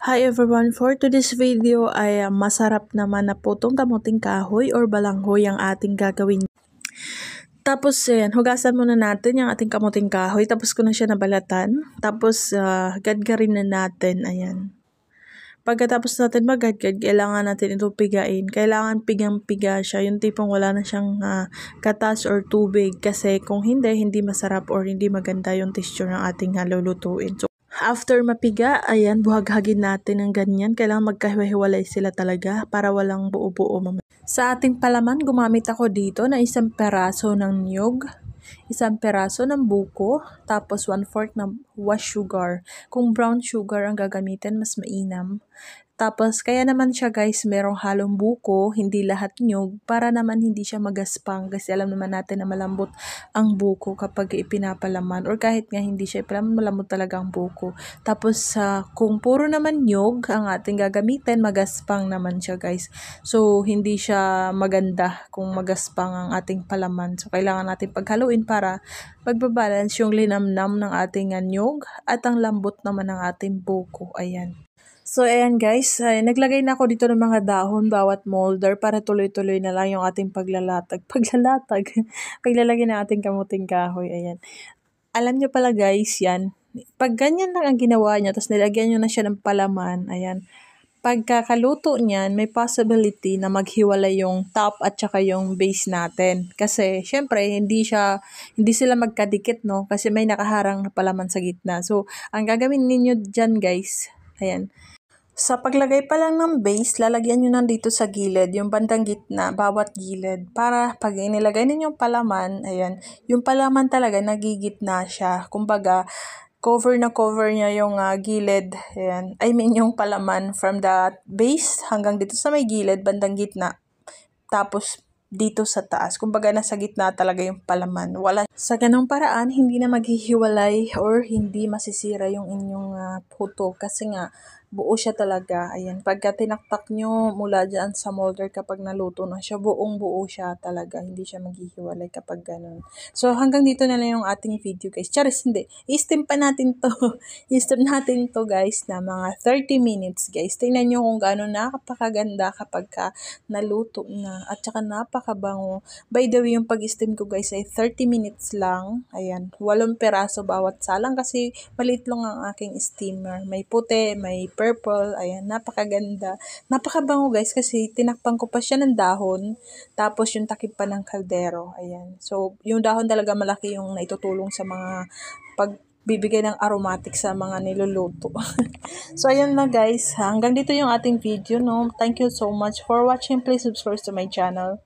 Hi everyone, for today's video ay masarap naman na putong kamuting kahoy or balanghoy ang ating gagawin. Tapos ayan, hugasan muna natin yung ating kamuting kahoy, tapos ko na siya nabalatan. Tapos gadgarin na natin, ayan. Pagkatapos natin maggadgad, kailangan natin ito pigain. Kailangan pigang-piga siya, yung tipong wala na siyang katas or tubig. Kasi kung hindi masarap or hindi maganda yung texture ng ating lulutuin. So, after mapiga, ayan, buhaghagin natin ng ganyan. Kailangan magkahiwalay sila talaga para walang buo-buo mamaya. Sa ating palaman, gumamit ako dito na isang peraso ng niyog, isang peraso ng buko, tapos 1/4 ng wash sugar. Kung brown sugar ang gagamitin, mas mainam. Tapos, kaya naman siya guys, merong halong buko, hindi lahat nyug, para naman hindi siya magaspang. Kasi alam naman natin na malambot ang buko kapag ipinapalaman. Or kahit nga hindi siya ipalaman, malambot talaga ang buko. Tapos, kung puro naman nyug ang ating gagamitin, magaspang naman siya guys. So, hindi siya maganda kung magaspang ang ating palaman. So, kailangan natin paghaluin para magbabalance yung linamnam ng ating nyug at ang lambot naman ng ating buko. Ayan. So, ayan guys, naglagay na ako dito ng mga dahon bawat molder para tuloy-tuloy na lang yung ating paglalatag. Paglalagay ng ating kamuting kahoy, ayan. Alam nyo pala guys, yan. Pag ganyan lang ang ginawa nyo, tapos nilagyan nyo na siya ng palaman, ayan. Pagkakaluto niyan, may possibility na maghiwalay yung top at saka yung base natin. Kasi, syempre, hindi sila magkadikit, no? Kasi may nakaharang na palaman sa gitna. So, ang gagawin ninyo dyan guys, ayan. Sa paglagay pa lang ng base, lalagyan nyo nandito sa gilid, yung bandang gitna, bawat gilid. Para pag inilagay ninyong palaman, ayan, yung palaman talaga nagigitna siya. Kumbaga, cover niya yung gilid, ayan. I mean yung palaman from the base hanggang dito sa may gilid, bandang gitna. Tapos, dito sa taas. Kumbaga, nasa gitna talaga yung palaman. Sa ganong paraan, hindi na maghihiwalay or hindi masisira yung inyong puto. Kasi nga, buo siya talaga. Ayan. Pagka tinaktak nyo mula dyan sa molder kapag naluto na siya, buong-buo siya talaga. Hindi siya maghihiwalay kapag ganun. So, hanggang dito na lang yung ating video, guys. Charis, hindi. I-steam pa natin to. I-steam natin to, guys, na mga 30 minutes, guys. Tingnan nyo kung gaano napakaganda kapag naluto na. At saka napakabango. By the way, yung pag-steam ko, guys, ay 30 minutes lang. Ayan. 8 peraso bawat salang kasi maliit lang ang aking steamer. May puti, may purple, ayan, napakaganda. Napakabango guys kasi tinakpan ko pa siya ng dahon, tapos yung takip pa ng kaldero, ayan. So, yung dahon talaga malaki yung naitutulong sa mga pagbibigay ng aromatic sa mga niluluto. So, ayun na guys, hanggang dito yung ating video, no? Thank you so much for watching. Please subscribe to my channel.